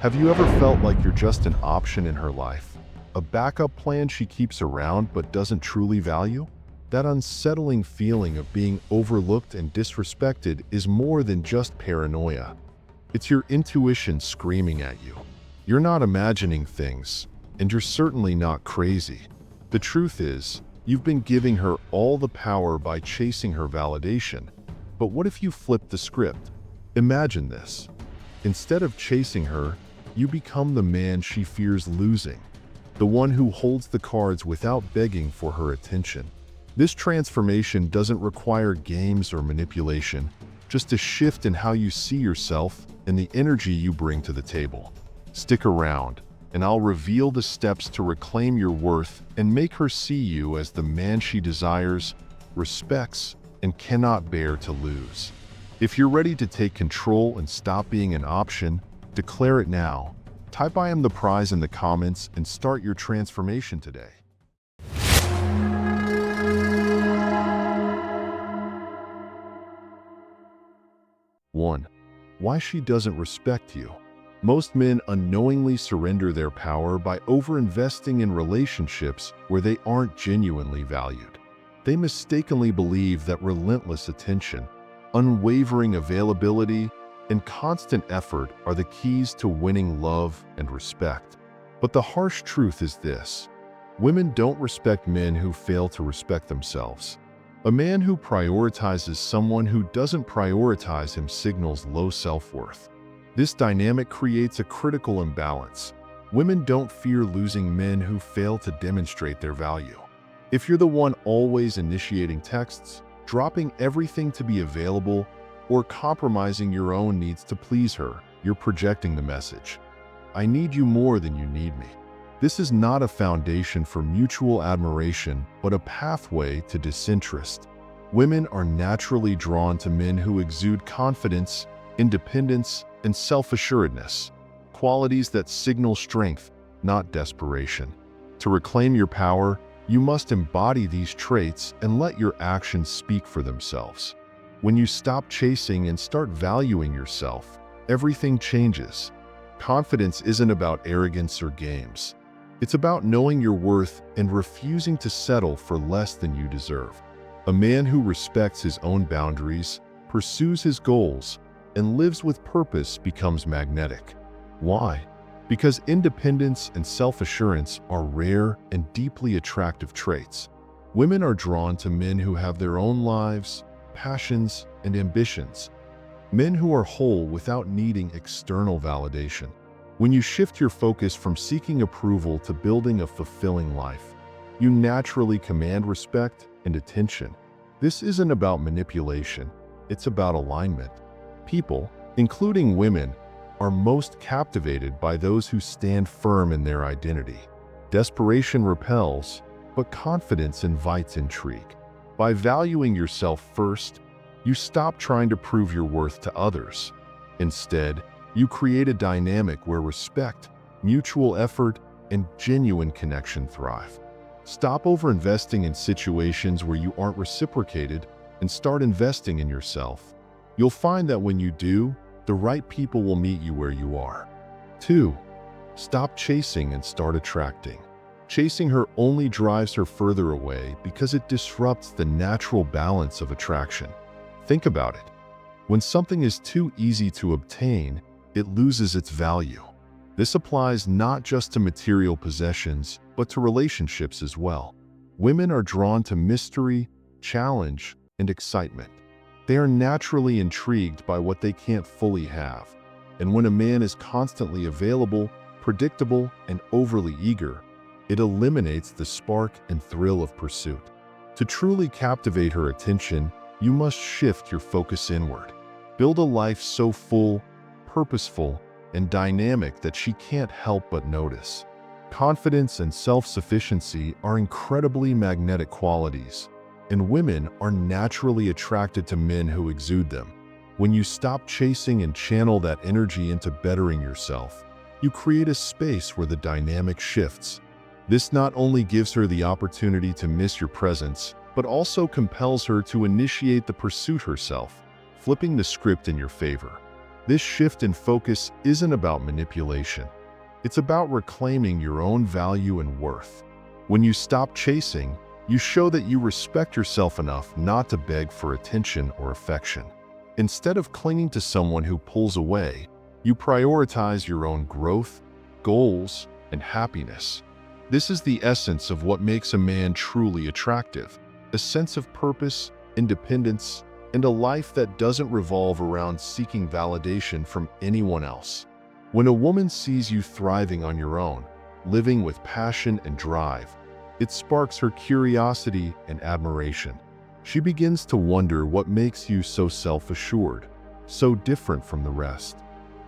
Have you ever felt like you're just an option in her life? A backup plan she keeps around but doesn't truly value? That unsettling feeling of being overlooked and disrespected is more than just paranoia. It's your intuition screaming at you. You're not imagining things, and you're certainly not crazy. The truth is, you've been giving her all the power by chasing her validation. But what if you flip the script? Imagine this. Instead of chasing her, you become the man she fears losing, the one who holds the cards without begging for her attention. This transformation doesn't require games or manipulation, just a shift in how you see yourself and the energy you bring to the table. Stick around, and I'll reveal the steps to reclaim your worth and make her see you as the man she desires, respects, and cannot bear to lose. If you're ready to take control and stop being an option, declare it now. Type "I am the prize" in the comments and start your transformation today. 1. Why she doesn't respect you. Most men unknowingly surrender their power by overinvesting in relationships where they aren't genuinely valued. They mistakenly believe that relentless attention, unwavering availability, and constant effort are the keys to winning love and respect. But the harsh truth is this: women don't respect men who fail to respect themselves. A man who prioritizes someone who doesn't prioritize him signals low self-worth. This dynamic creates a critical imbalance. Women don't fear losing men who fail to demonstrate their value. If you're the one always initiating texts, dropping everything to be available, or compromising your own needs to please her, you're projecting the message: I need you more than you need me. This is not a foundation for mutual admiration, but a pathway to disinterest. Women are naturally drawn to men who exude confidence, independence, and self-assuredness, qualities that signal strength, not desperation. To reclaim your power, you must embody these traits and let your actions speak for themselves. When you stop chasing and start valuing yourself, everything changes. Confidence isn't about arrogance or games. It's about knowing your worth and refusing to settle for less than you deserve. A man who respects his own boundaries, pursues his goals, and lives with purpose becomes magnetic. Why? Because independence and self-assurance are rare and deeply attractive traits. Women are drawn to men who have their own lives, passions, and ambitions. Men who are whole without needing external validation. When you shift your focus from seeking approval to building a fulfilling life, you naturally command respect and attention. This isn't about manipulation, it's about alignment. People, including women, are most captivated by those who stand firm in their identity. Desperation repels, but confidence invites intrigue. By valuing yourself first, you stop trying to prove your worth to others. Instead, you create a dynamic where respect, mutual effort, and genuine connection thrive. Stop overinvesting in situations where you aren't reciprocated and start investing in yourself. You'll find that when you do, the right people will meet you where you are. 2. Stop chasing and start attracting. Chasing her only drives her further away because it disrupts the natural balance of attraction. Think about it. When something is too easy to obtain, it loses its value. This applies not just to material possessions, but to relationships as well. Women are drawn to mystery, challenge, and excitement. They are naturally intrigued by what they can't fully have. And when a man is constantly available, predictable, and overly eager, it eliminates the spark and thrill of pursuit. To truly captivate her attention, you must shift your focus inward. Build a life so full, purposeful, and dynamic that she can't help but notice. Confidence and self-sufficiency are incredibly magnetic qualities, and women are naturally attracted to men who exude them. When you stop chasing and channel that energy into bettering yourself, you create a space where the dynamic shifts. This not only gives her the opportunity to miss your presence, but also compels her to initiate the pursuit herself, flipping the script in your favor. This shift in focus isn't about manipulation. It's about reclaiming your own value and worth. When you stop chasing, you show that you respect yourself enough not to beg for attention or affection. Instead of clinging to someone who pulls away, you prioritize your own growth, goals, and happiness. This is the essence of what makes a man truly attractive: a sense of purpose, independence, and a life that doesn't revolve around seeking validation from anyone else. When a woman sees you thriving on your own, living with passion and drive, it sparks her curiosity and admiration. She begins to wonder what makes you so self-assured, so different from the rest.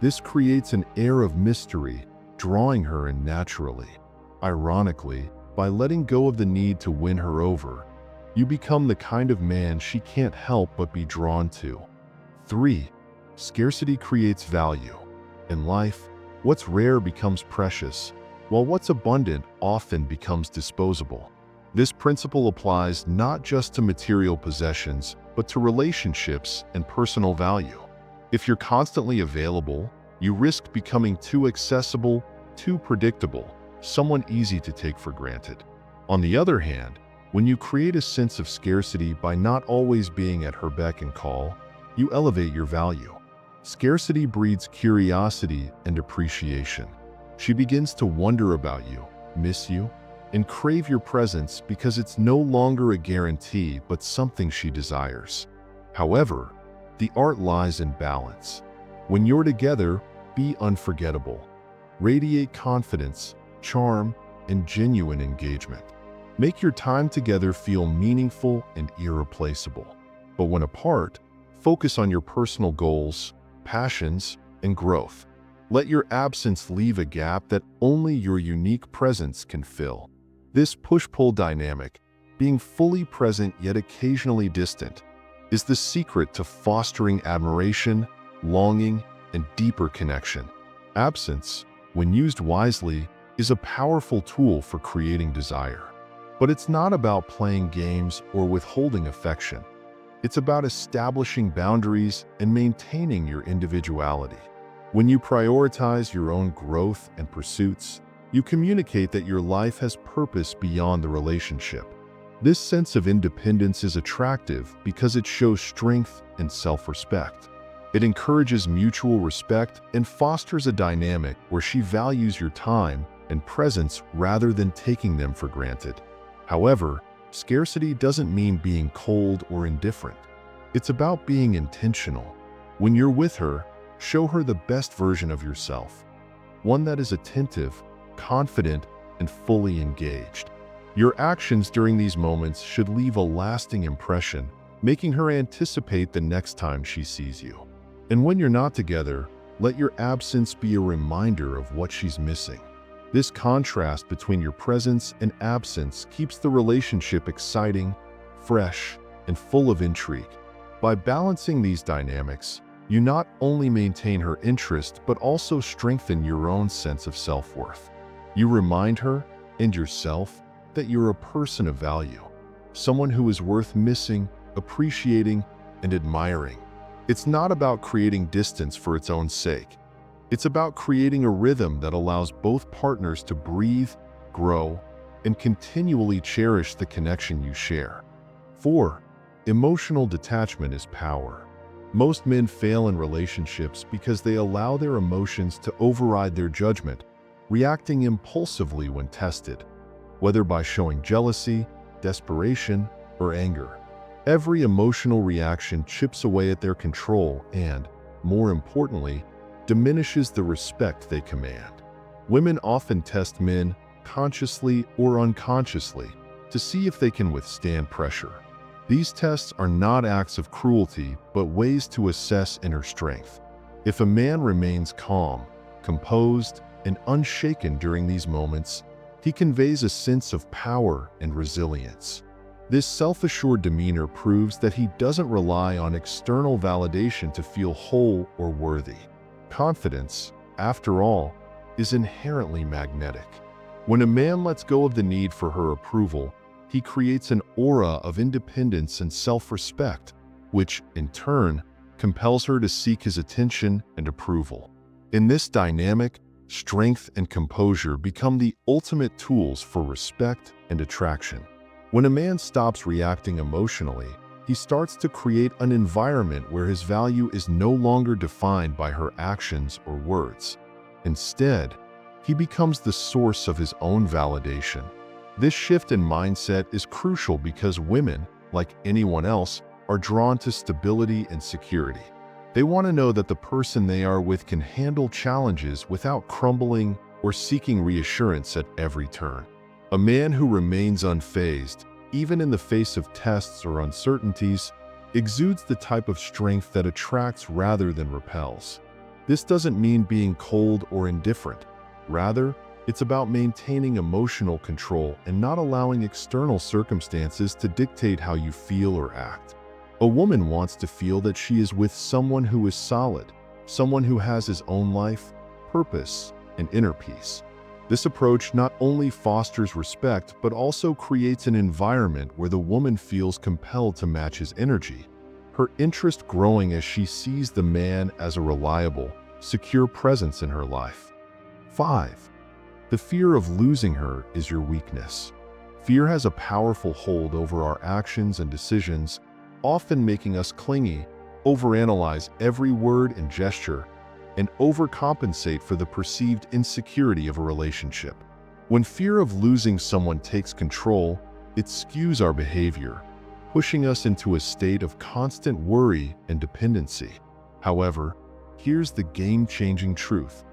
This creates an air of mystery, drawing her in naturally. Ironically, by letting go of the need to win her over, you become the kind of man she can't help but be drawn to. 3. Scarcity creates value. In life, what's rare becomes precious, while what's abundant often becomes disposable. This principle applies not just to material possessions, but to relationships and personal value. If you're constantly available, you risk becoming too accessible, too predictable, someone easy to take for granted. On the other hand, when you create a sense of scarcity by not always being at her beck and call, you elevate your value. Scarcity breeds curiosity and appreciation. She begins to wonder about you, miss you, and crave your presence because it's no longer a guarantee but something she desires. However, the art lies in balance. When you're together, be unforgettable. Radiate confidence, charm, and genuine engagement. Make your time together feel meaningful and irreplaceable. But when apart, focus on your personal goals, passions, and growth. Let your absence leave a gap that only your unique presence can fill. This push-pull dynamic, being fully present yet occasionally distant, is the secret to fostering admiration, longing, and deeper connection. Absence, when used wisely, is a powerful tool for creating desire. But it's not about playing games or withholding affection. It's about establishing boundaries and maintaining your individuality. When you prioritize your own growth and pursuits, you communicate that your life has purpose beyond the relationship. This sense of independence is attractive because it shows strength and self-respect. It encourages mutual respect and fosters a dynamic where she values your time and presence rather than taking them for granted. However, scarcity doesn't mean being cold or indifferent. It's about being intentional. When you're with her, show her the best version of yourself, one that is attentive, confident, and fully engaged. Your actions during these moments should leave a lasting impression, making her anticipate the next time she sees you. And when you're not together, let your absence be a reminder of what she's missing. This contrast between your presence and absence keeps the relationship exciting, fresh, and full of intrigue. By balancing these dynamics, you not only maintain her interest but also strengthen your own sense of self-worth. You remind her, and yourself, that you're a person of value, someone who is worth missing, appreciating, and admiring. It's not about creating distance for its own sake. It's about creating a rhythm that allows both partners to breathe, grow, and continually cherish the connection you share. 4. Emotional detachment is power. Most men fail in relationships because they allow their emotions to override their judgment, reacting impulsively when tested, whether by showing jealousy, desperation, or anger. Every emotional reaction chips away at their control and, more importantly, diminishes the respect they command. Women often test men, consciously or unconsciously, to see if they can withstand pressure. These tests are not acts of cruelty, but ways to assess inner strength. If a man remains calm, composed, and unshaken during these moments, he conveys a sense of power and resilience. This self-assured demeanor proves that he doesn't rely on external validation to feel whole or worthy. Confidence, after all, is inherently magnetic. When a man lets go of the need for her approval, he creates an aura of independence and self-respect, which, in turn, compels her to seek his attention and approval. In this dynamic, strength and composure become the ultimate tools for respect and attraction. When a man stops reacting emotionally, he starts to create an environment where his value is no longer defined by her actions or words. Instead, he becomes the source of his own validation. This shift in mindset is crucial because women, like anyone else, are drawn to stability and security. They want to know that the person they are with can handle challenges without crumbling or seeking reassurance at every turn. A man who remains unfazed, even in the face of tests or uncertainties, exudes the type of strength that attracts rather than repels. This doesn't mean being cold or indifferent. Rather, it's about maintaining emotional control and not allowing external circumstances to dictate how you feel or act. A woman wants to feel that she is with someone who is solid, someone who has his own life, purpose, and inner peace. This approach not only fosters respect, but also creates an environment where the woman feels compelled to match his energy, her interest growing as she sees the man as a reliable, secure presence in her life. 5. The fear of losing her is your weakness. Fear has a powerful hold over our actions and decisions, often making us clingy, overanalyze every word and gesture, and overcompensate for the perceived insecurity of a relationship. When fear of losing someone takes control, it skews our behavior, pushing us into a state of constant worry and dependency. However, here's the game-changing truth.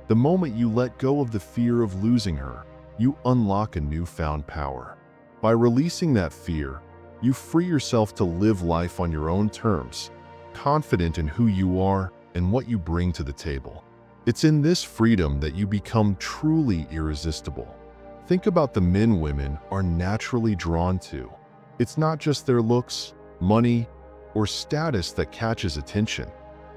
The moment you let go of the fear of losing her, you unlock a newfound power. By releasing that fear, you free yourself to live life on your own terms, confident in who you are and what you bring to the table. It's in this freedom that you become truly irresistible. Think about the men women are naturally drawn to. It's not just their looks, money, or status that catches attention.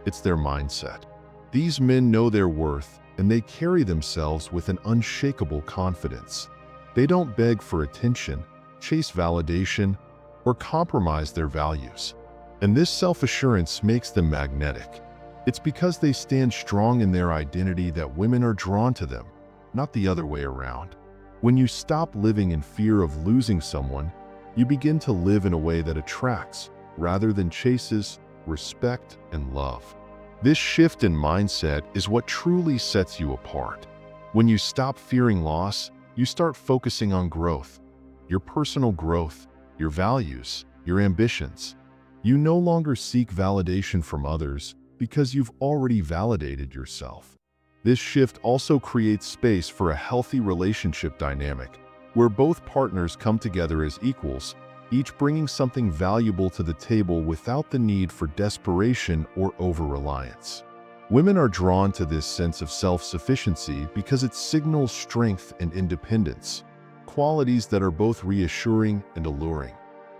It's their mindset. These men know their worth, and they carry themselves with an unshakable confidence. They don't beg for attention, chase validation, or compromise their values. And this self-assurance makes them magnetic. It's because they stand strong in their identity that women are drawn to them, not the other way around. When you stop living in fear of losing someone, you begin to live in a way that attracts, rather than chases, respect and love. This shift in mindset is what truly sets you apart. When you stop fearing loss, you start focusing on growth, your personal growth, your values, your ambitions. You no longer seek validation from others because you've already validated yourself. This shift also creates space for a healthy relationship dynamic, where both partners come together as equals, each bringing something valuable to the table without the need for desperation or over-reliance. Women are drawn to this sense of self-sufficiency because it signals strength and independence, qualities that are both reassuring and alluring.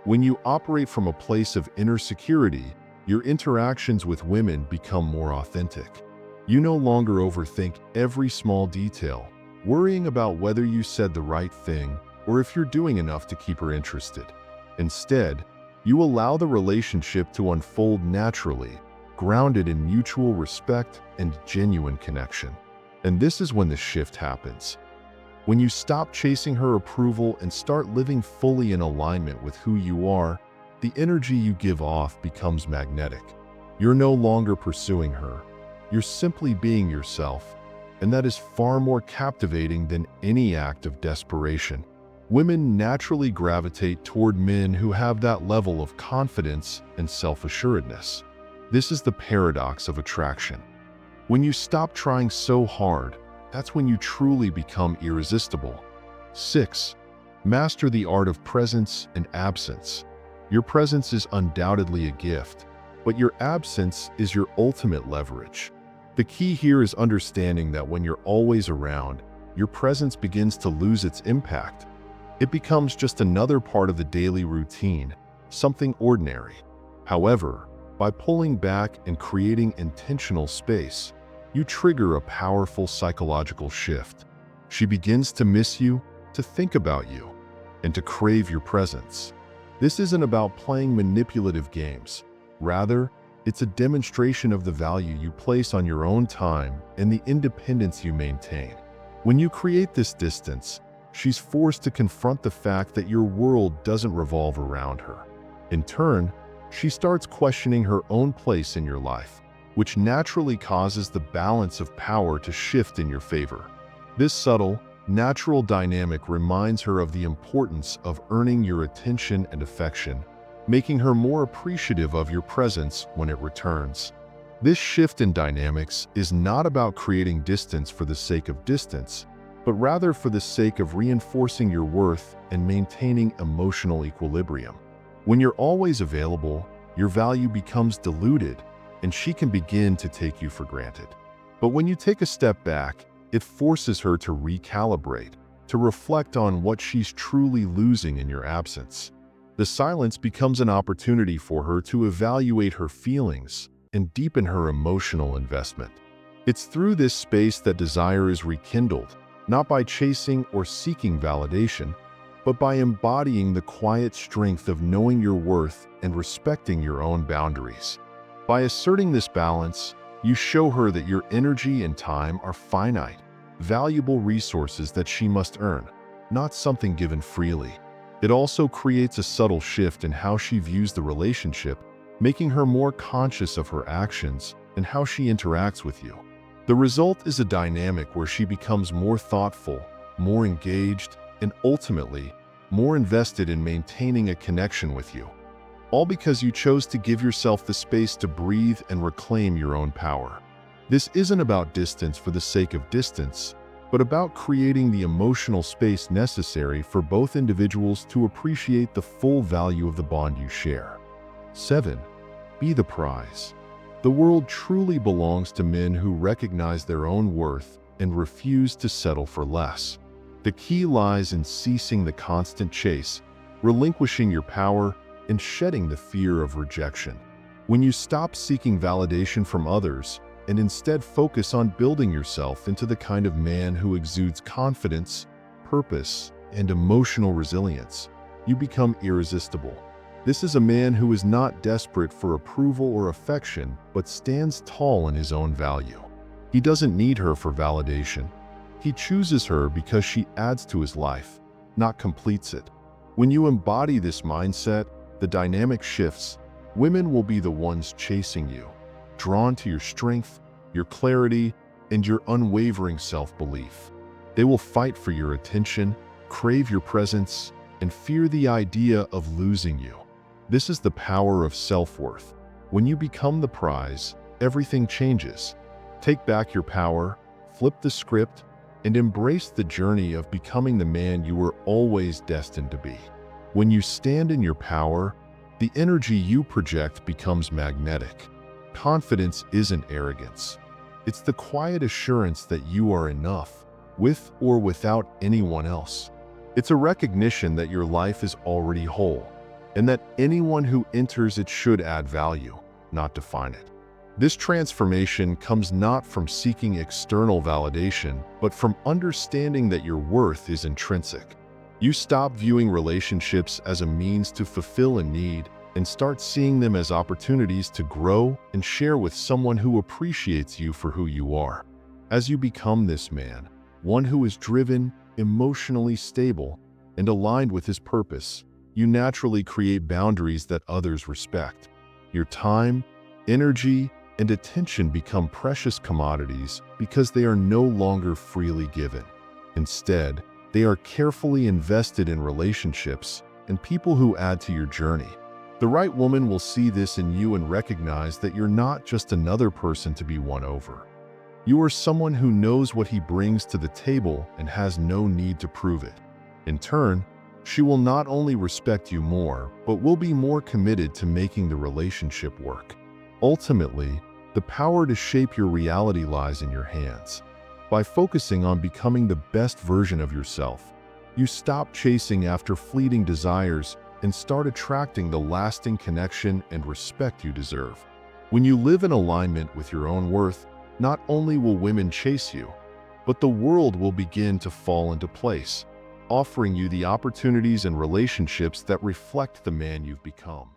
When you operate from a place of inner security, your interactions with women become more authentic. You no longer overthink every small detail, worrying about whether you said the right thing or if you're doing enough to keep her interested. Instead, you allow the relationship to unfold naturally, grounded in mutual respect and genuine connection. And this is when the shift happens. When you stop chasing her approval and start living fully in alignment with who you are, the energy you give off becomes magnetic. You're no longer pursuing her. You're simply being yourself, and that is far more captivating than any act of desperation. Women naturally gravitate toward men who have that level of confidence and self-assuredness. This is the paradox of attraction. When you stop trying so hard, that's when you truly become irresistible. 6. Master the art of presence and absence. Your presence is undoubtedly a gift, but your absence is your ultimate leverage. The key here is understanding that when you're always around, your presence begins to lose its impact. It becomes just another part of the daily routine, something ordinary. However, by pulling back and creating intentional space, you trigger a powerful psychological shift. She begins to miss you, to think about you, and to crave your presence. This isn't about playing manipulative games. Rather, It's a demonstration of the value you place on your own time and the independence you maintain. When you create this distance, she's forced to confront the fact that your world doesn't revolve around her. In turn, she starts questioning her own place in your life, which naturally causes the balance of power to shift in your favor. This subtle, natural dynamic reminds her of the importance of earning your attention and affection, making her more appreciative of your presence when it returns. This shift in dynamics is not about creating distance for the sake of distance, but rather for the sake of reinforcing your worth and maintaining emotional equilibrium. When you're always available, your value becomes diluted, and she can begin to take you for granted. But when you take a step back, it forces her to recalibrate, to reflect on what she's truly losing in your absence. The silence becomes an opportunity for her to evaluate her feelings and deepen her emotional investment. It's through this space that desire is rekindled, not by chasing or seeking validation, but by embodying the quiet strength of knowing your worth and respecting your own boundaries. By asserting this balance, you show her that your energy and time are finite, valuable resources that she must earn, not something given freely. It also creates a subtle shift in how she views the relationship, making her more conscious of her actions and how she interacts with you. The result is a dynamic where she becomes more thoughtful, more engaged, and ultimately, more invested in maintaining a connection with you. All because you chose to give yourself the space to breathe and reclaim your own power. This isn't about distance for the sake of distance, but about creating the emotional space necessary for both individuals to appreciate the full value of the bond you share. 7. Be the prize. The world truly belongs to men who recognize their own worth and refuse to settle for less. The key lies in ceasing the constant chase, relinquishing your power, and shedding the fear of rejection. When you stop seeking validation from others and instead focus on building yourself into the kind of man who exudes confidence, purpose, and emotional resilience, you become irresistible. This is a man who is not desperate for approval or affection, but stands tall in his own value. He doesn't need her for validation. He chooses her because she adds to his life, not completes it. When you embody this mindset, the dynamic shifts. Women will be the ones chasing you, drawn to your strength, your clarity, and your unwavering self-belief. They will fight for your attention, crave your presence, and fear the idea of losing you. This is the power of self-worth. When you become the prize, everything changes. Take back your power, flip the script, and embrace the journey of becoming the man you were always destined to be. When you stand in your power, the energy you project becomes magnetic. Confidence isn't arrogance. It's the quiet assurance that you are enough, with or without anyone else. It's a recognition that your life is already whole, and that anyone who enters it should add value, not define it. This transformation comes not from seeking external validation, but from understanding that your worth is intrinsic. You stop viewing relationships as a means to fulfill a need and start seeing them as opportunities to grow and share with someone who appreciates you for who you are. As you become this man, one who is driven, emotionally stable, and aligned with his purpose, you naturally create boundaries that others respect. Your time, energy, and attention become precious commodities because they are no longer freely given. Instead, they are carefully invested in relationships and people who add to your journey. The right woman will see this in you and recognize that you're not just another person to be won over. You are someone who knows what he brings to the table and has no need to prove it. In turn, she will not only respect you more, but will be more committed to making the relationship work. Ultimately, the power to shape your reality lies in your hands. By focusing on becoming the best version of yourself, you stop chasing after fleeting desires and start attracting the lasting connection and respect you deserve. When you live in alignment with your own worth, not only will women chase you, but the world will begin to fall into place, offering you the opportunities and relationships that reflect the man you've become.